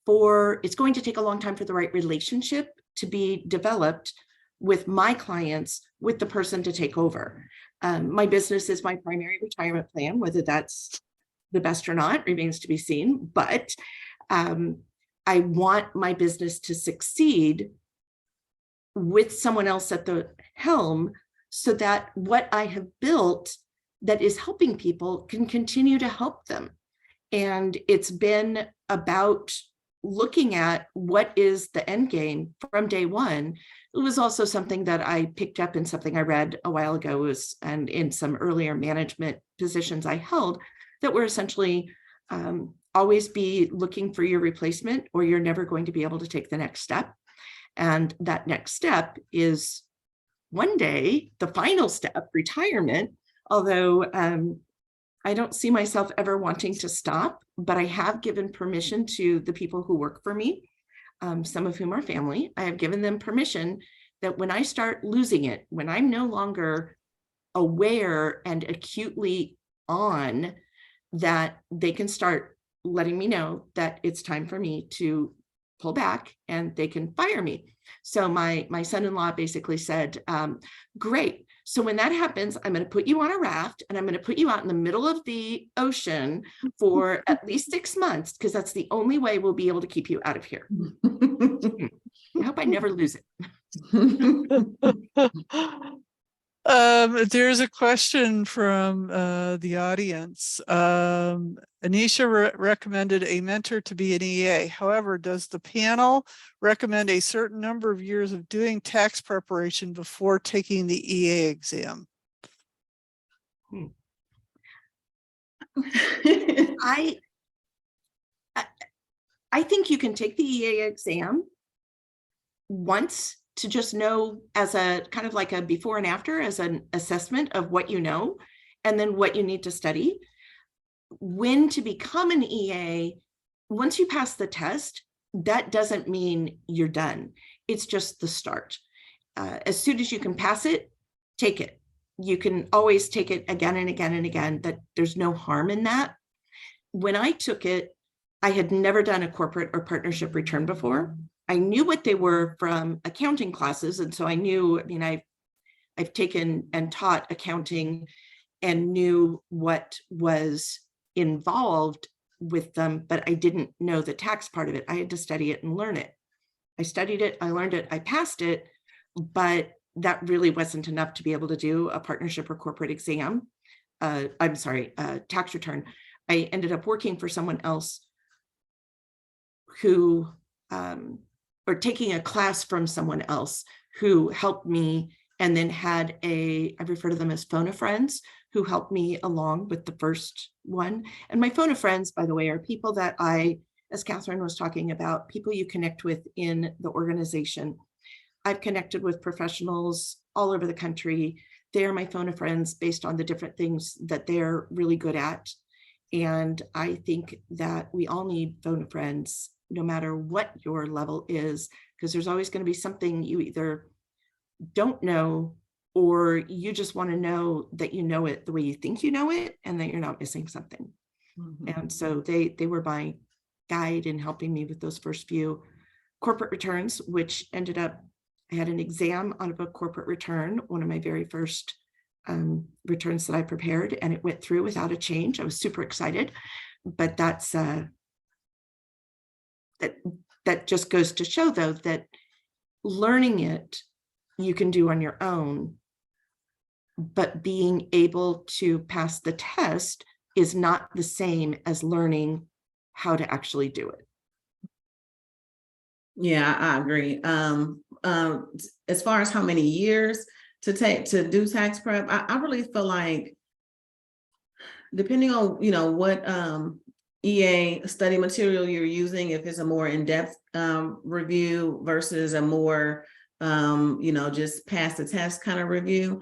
it's going to take a long time for the right relationship to be developed with my clients, with the person to take over. My business is my primary retirement plan. Whether that's the best or not remains to be seen, but I want my business to succeed with someone else at the helm, so that what I have built that is helping people can continue to help them. And it's been about looking at what is the end game from day one. It was also something that I picked up in something I read a while ago, and in some earlier management positions I held, that were essentially always be looking for your replacement, or you're never going to be able to take the next step. And that next step is one day the final step, retirement. Although I don't see myself ever wanting to stop, but I have given permission to the people who work for me, some of whom are family. I have given them permission that when I start losing it, when I'm no longer aware and acutely on, that they can start letting me know that it's time for me to pull back and they can fire me. So my son-in-law basically said, great. So when that happens, I'm going to put you on a raft and I'm going to put you out in the middle of the ocean for at least 6 months, because that's the only way we'll be able to keep you out of here. I hope I never lose it. There's a question from the audience. Anisha recommended a mentor to be an EA. However, does the panel recommend a certain number of years of doing tax preparation before taking the EA exam? I think you can take the EA exam once to just know, as a kind of like a before and after, as an assessment of what you know, and then what you need to study. When to become an EA, once you pass the test, that doesn't mean you're done. It's just the start. As soon as you can pass it, take it. You can always take it again and again and again. That there's no harm in that. When I took it, I had never done a corporate or partnership return before. I knew what they were from accounting classes. And so I knew, I mean, I've taken and taught accounting and knew what was involved with them, but I didn't know the tax part of it. I had to study it and learn it. I studied it, I learned it, I passed it, but that really wasn't enough to be able to do a partnership or corporate exam. Tax return. I ended up working for someone else who, or taking a class from someone else who helped me, and then had I refer to them as phone a friends, who helped me along with the first one. And my phone a friends, by the way, are people that as Catherine was talking about, people you connect with in the organization. I've connected with professionals all over the country. They are my phone a friends based on the different things that they're really good at. And I think that we all need phone a friends, no matter what your level is, because there's always going to be something you either don't know, or you just want to know that you know it the way you think you know it, and that you're not missing something. Mm-hmm. And so they were my guide in helping me with those first few corporate returns, which ended up, I had an exam on a corporate return, one of my very first returns that I prepared, and it went through without a change. I was super excited, but that's that just goes to show, though, that learning it you can do on your own, but being able to pass the test is not the same as learning how to actually do it. Yeah, I agree. As far as how many years to do tax prep, I really feel like, depending on what EA study material you're using, if it's a more in-depth review versus a more just pass the test kind of review.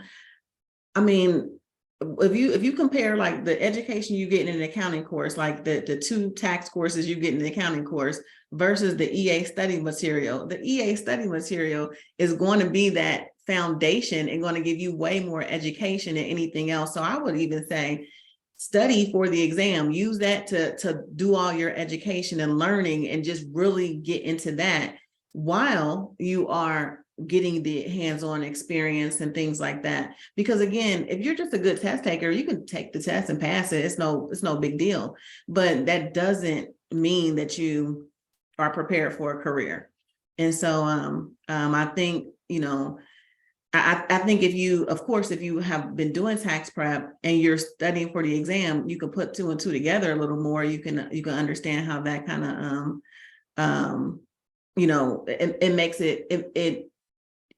I mean, if you compare like the education you get in an accounting course, like the 2 tax courses you get in the accounting course versus the EA study material, the EA study material is going to be that foundation and going to give you way more education than anything else. So I would even say study for the exam, use that to do all your education and learning, and just really get into that while you are getting the hands-on experience and things like that. Because again, if you're just a good test taker, you can take the test and pass it. It's no big deal. But that doesn't mean that you are prepared for a career. And so I think, I think if you have been doing tax prep and you're studying for the exam, you can put 2 and 2 together a little more. You can understand how that kind of it makes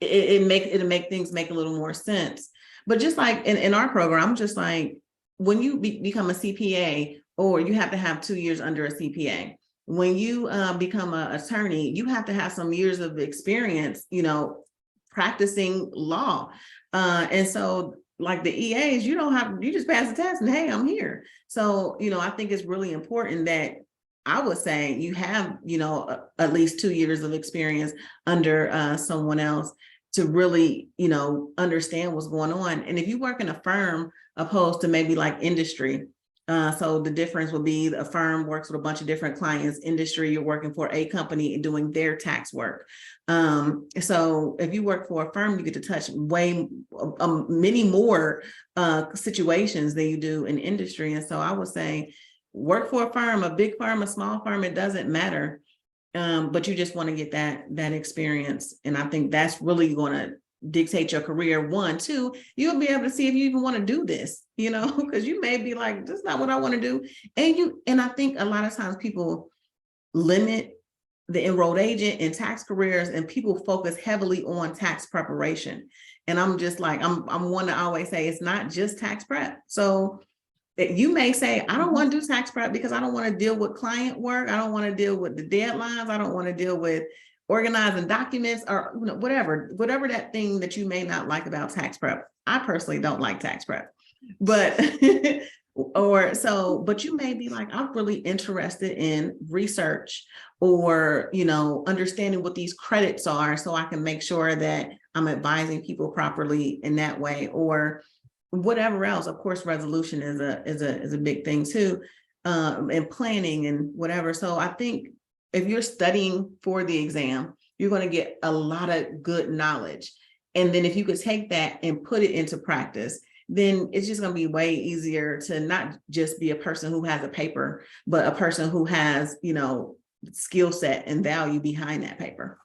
it'll make things make a little more sense. But just like in our program, just like when you become a CPA, or you have to have 2 years under a CPA. When you become an attorney, you have to have some years of experience, practicing law. And so like the EAs, you just pass the test and hey, I'm here. So, I think it's really important that I would say you have, at least 2 years of experience under someone else to really, understand what's going on. And if you work in a firm opposed to maybe like industry, so the difference would be a firm works with a bunch of different clients. Industry, you're working for a company and doing their tax work. So if you work for a firm, you get to touch many more situations than you do in industry. And so I would say work for a firm, a big firm, a small firm, it doesn't matter. But you just want to get that experience. And I think that's really going to dictate your career. 1, 2, you'll be able to see if you even want to do this, because you may be like, this is not what I want to do. And I think a lot of times people limit the enrolled agent in tax careers, and people focus heavily on tax preparation. And I'm just like, I'm one to always say, it's not just tax prep. So that you may say, I don't want to do tax prep because I don't want to deal with client work. I don't want to deal with the deadlines. I don't want to deal with organizing documents, or whatever that thing that you may not like about tax prep. I personally don't like tax prep, but but you may be like, I'm really interested in research, or understanding what these credits are, so I can make sure that I'm advising people properly in that way, or whatever else. Of course, resolution is a big thing too, and planning and whatever. So I think if you're studying for the exam, you're going to get a lot of good knowledge. And then if you could take that and put it into practice, then it's just going to be way easier to not just be a person who has a paper, but a person who has, skill set and value behind that paper.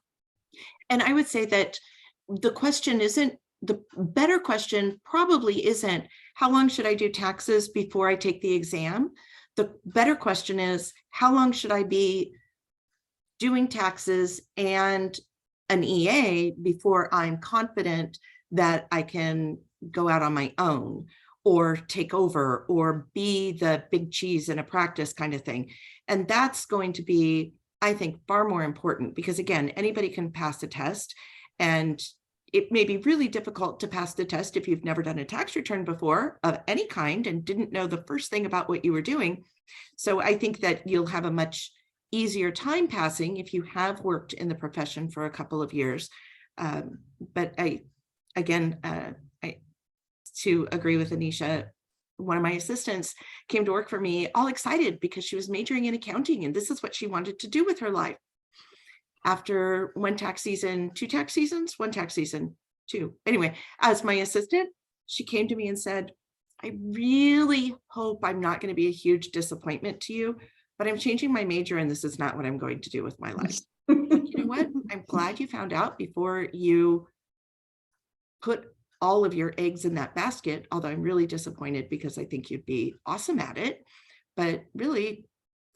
And I would say that the better question probably isn't, how long should I do taxes before I take the exam? The better question is, how long should I be doing taxes and an EA before I'm confident that I can go out on my own or take over or be the big cheese in a practice kind of thing. And that's going to be, I think, far more important, because again, anybody can pass the test, and it may be really difficult to pass the test if you've never done a tax return before of any kind and didn't know the first thing about what you were doing. So I think that you'll have a much easier time passing if you have worked in the profession for a couple of years. But to agree with Anisha, one of my assistants came to work for me all excited because she was majoring in accounting, and this is what she wanted to do with her life. After one tax season, two. Anyway, as my assistant, she came to me and said, I really hope I'm not going to be a huge disappointment to you, but I'm changing my major and this is not what I'm going to do with my life. You know what? I'm glad you found out before you put all of your eggs in that basket, although I'm really disappointed because I think you'd be awesome at it, but really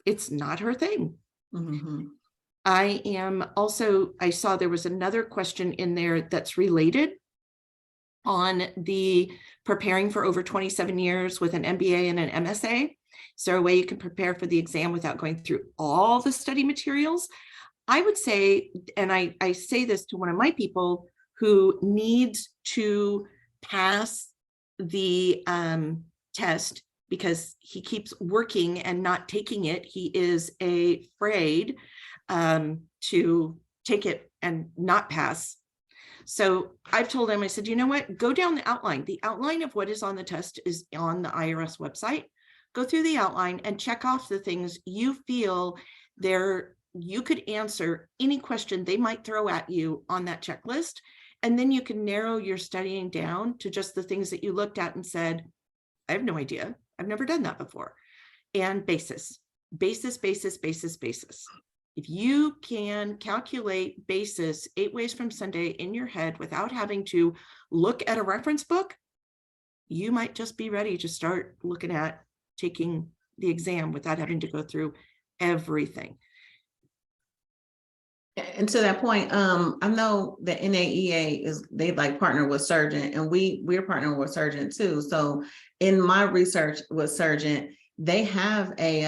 it's not her thing. Mm-hmm. I saw there was another question in there that's related on the preparing for over 27 years with an MBA and an MSA. Is there a way you can prepare for the exam without going through all the study materials? I would say, and I say this to one of my people who needs to pass the test because he keeps working and not taking it. He is afraid to take it and not pass. So I've told him, I said, you know what, go down the outline. The outline of what is on the test is on the IRS website. Go through the outline and check off the things you feel you could answer any question they might throw at you on that checklist. And then you can narrow your studying down to just the things that you looked at and said, I have no idea. I've never done that before. And basis. If you can calculate basis 8 ways from Sunday in your head without having to look at a reference book, you might just be ready to start looking at taking the exam without having to go through everything. And to that point, I know that NAEA they partner with Surgeon, and we're partnering with Surgeon too. So in my research with Surgeon, they have a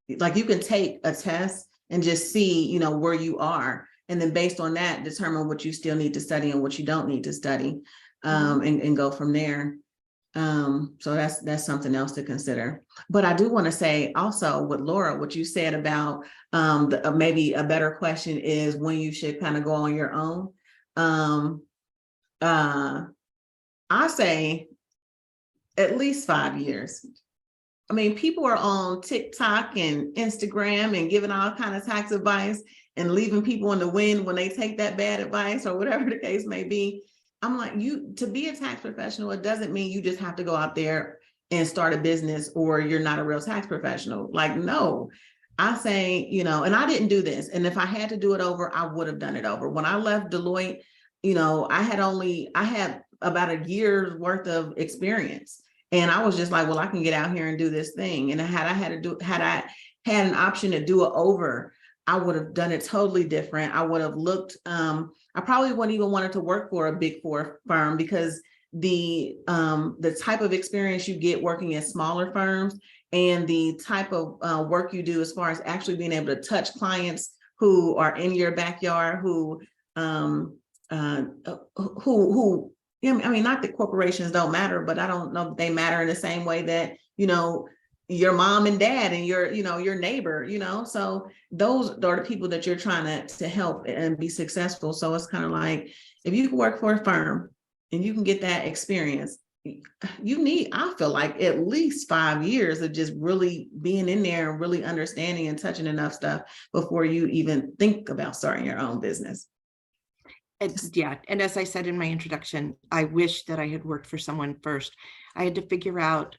you can take a test and just see, where you are. And then based on that, determine what you still need to study and what you don't need to study, and go from there. So that's something else to consider. But I do want to say also with Laura, what you said about maybe a better question is when you should kind of go on your own. I say at least 5 years. I mean, people are on TikTok and Instagram and giving all kinds of tax advice and leaving people in the wind when they take that bad advice or whatever the case may be. I'm like, to be a tax professional, it doesn't mean you just have to go out there and start a business or you're not a real tax professional. Like, no, I say, and I didn't do this. And if I had to do it over, I would have done it over. When I left Deloitte, you know, I had about a year's worth of experience. And I was just like, well, I can get out here and do this thing. And had I had an option to do it over, I would have done it totally different. I would have looked, I probably wouldn't even wanted to work for a big four firm, because the type of experience you get working at smaller firms and the type of work you do as far as actually being able to touch clients who are in your backyard, who yeah, I mean, not that corporations don't matter, but I don't know if they matter in the same way that, you know, your mom and dad and your, you know, your neighbor, you know, so those are the people that you're trying to help and be successful. So it's kind of like, if you can work for a firm and you can get that experience, you need, I feel like, at least 5 years of just really being in there and really understanding and touching enough stuff before you even think about starting your own business. Yeah, and as I said in my introduction, I wish that I had worked for someone first. I had to figure out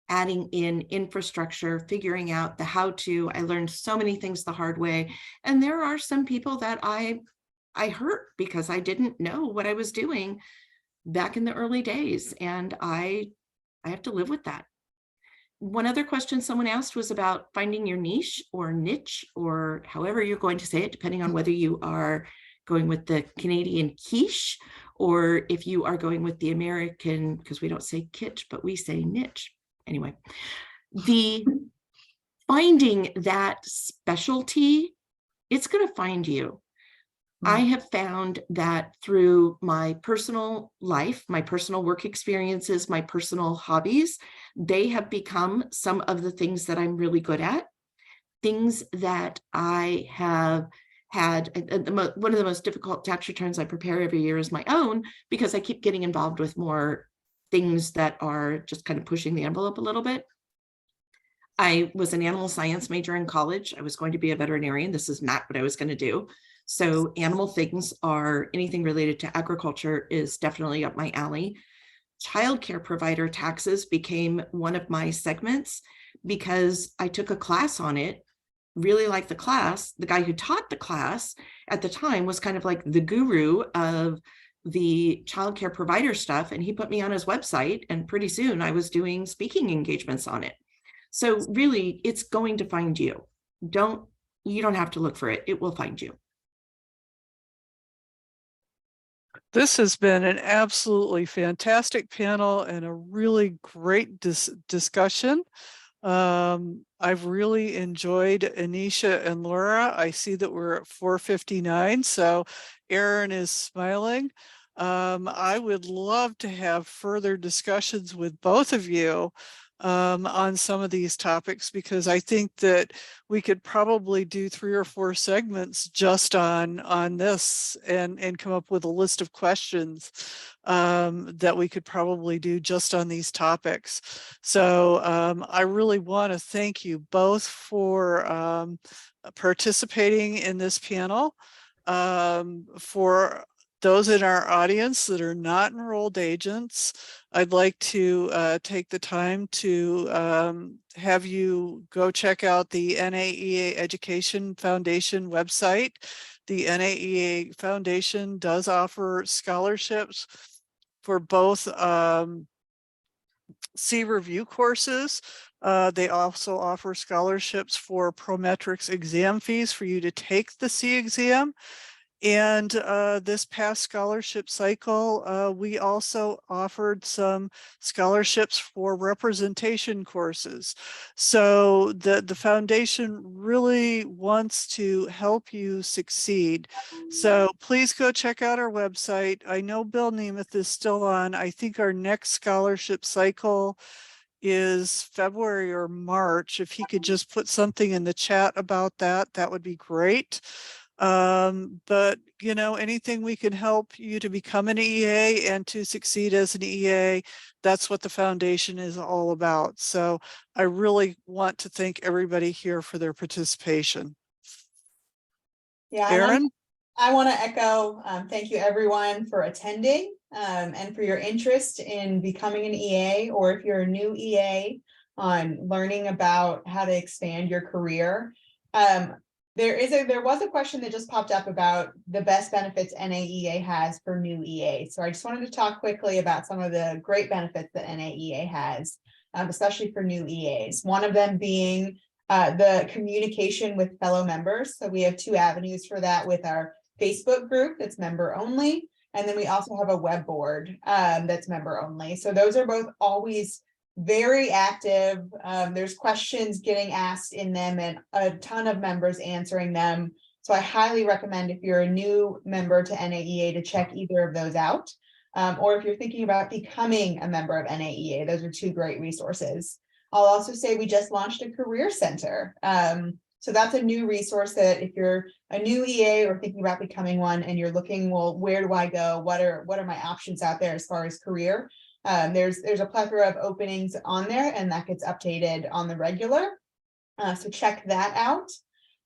adding in infrastructure, figuring out the how to. I learned so many things the hard way. And there are some people that I hurt because I didn't know what I was doing back in the early days. And I have to live with that. One other question someone asked was about finding your niche or however you're going to say it, depending on whether you are going with the Canadian quiche or if you are going with the American, because we don't say kitsch, but we say niche. Anyway, the finding that specialty, it's going to find you. I have found that through my personal life, my personal work experiences, my personal hobbies, they have become some of the things that I'm really good at, things that I have had. One of the most difficult tax returns I prepare every year is my own, because I keep getting involved with more things that are just kind of pushing the envelope a little bit. I was an animal science major in college. I was going to be a veterinarian. This is not what I was going to do. So animal things are anything related to agriculture is definitely up my alley. Childcare provider taxes became one of my segments because I took a class on it, really liked the class. The guy who taught the class at the time was kind of like the guru of the childcare provider stuff. And he put me on his website, and pretty soon I was doing speaking engagements on it. So really, it's going to find you. You don't have to look for it. It will find you. This has been an absolutely fantastic panel and a really great discussion. I've really enjoyed Anisha and Laura. I see that we're at 4:59, so Erin is smiling. I would love to have further discussions with both of you on some of these topics, because I think that we could probably do 3 or 4 segments just on this and come up with a list of questions that we could probably do just on these topics. So I really want to thank you both for participating in this panel. For those in our audience that are not enrolled agents, I'd like to take the time to have you go check out the NAEA Education Foundation website. The NAEA Foundation does offer scholarships for both C review courses. They also offer scholarships for Prometrics exam fees for you to take the C exam. And this past scholarship cycle, we also offered some scholarships for representation courses. So the foundation really wants to help you succeed. So please go check out our website. I know Bill Nemeth is still on. I think our next scholarship cycle is February or March. If he could just put something in the chat about that, that would be great. But you know, anything we can help you to become an EA and to succeed as an EA, that's what the foundation is all about. So I really want to thank everybody here for their participation. Yeah, Erin? I want to echo, thank you everyone for attending and for your interest in becoming an EA, or if you're a new EA, on learning about how to expand your career. There was a question that just popped up about the best benefits NAEA has for new EA. So I just wanted to talk quickly about some of the great benefits that NAEA has, especially for new EAs. One of them being the communication with fellow members. So we have 2 avenues for that with our Facebook group that's member only. And then we also have a web board that's member only. So those are both always very active. There's questions getting asked in them and a ton of members answering them. So I highly recommend if you're a new member to NAEA to check either of those out. Or if you're thinking about becoming a member of NAEA, those are 2 great resources. I'll also say we just launched a career center. So that's a new resource that if you're a new EA or thinking about becoming one and you're looking, well, where do I go? What are my options out there as far as career? There's a plethora of openings on there and that gets updated on the regular. So check that out.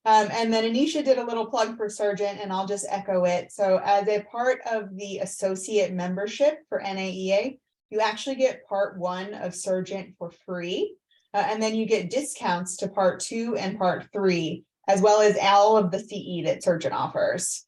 And then Anisha did a little plug for Surgeon and I'll just echo it. So as a part of the associate membership for NAEA, you actually get part 1 of Surgeon for free. And then you get discounts to part 2 and part 3, as well as all of the CE that Surgeon offers.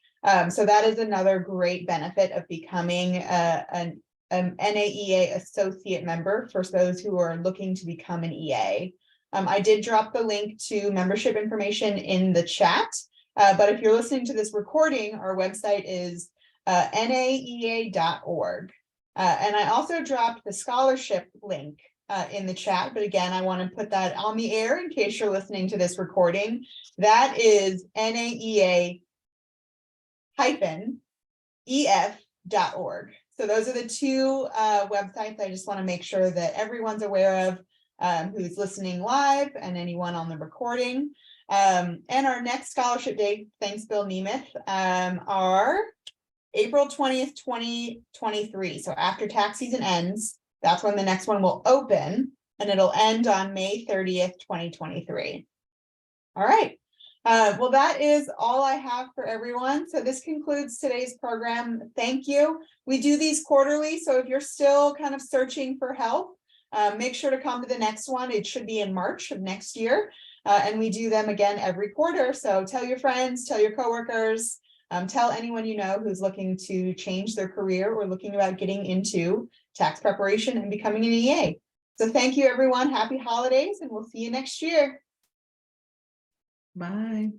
So that is another great benefit of becoming an NAEA associate member for those who are looking to become an EA. I did drop the link to membership information in the chat, but if you're listening to this recording, our website is naea.org. And I also dropped the scholarship link in the chat, but again, I want to put that on the air in case you're listening to this recording. That is naea-ef.org. So those are the 2 websites I just want to make sure that everyone's aware of who's listening live and anyone on the recording. And our next scholarship date, thanks Bill Nemeth, are April 20th, 2023. So after tax season ends, that's when the next one will open and it'll end on May 30th, 2023. All right. Well, that is all I have for everyone. So this concludes today's program. Thank you. We do these quarterly. So if you're still kind of searching for help, make sure to come to the next one. It should be in March of next year. And we do them again every quarter. So tell your friends, tell your coworkers, tell anyone you know who's looking to change their career or looking about getting into tax preparation and becoming an EA. So thank you, everyone. Happy holidays, and we'll see you next year. Bye.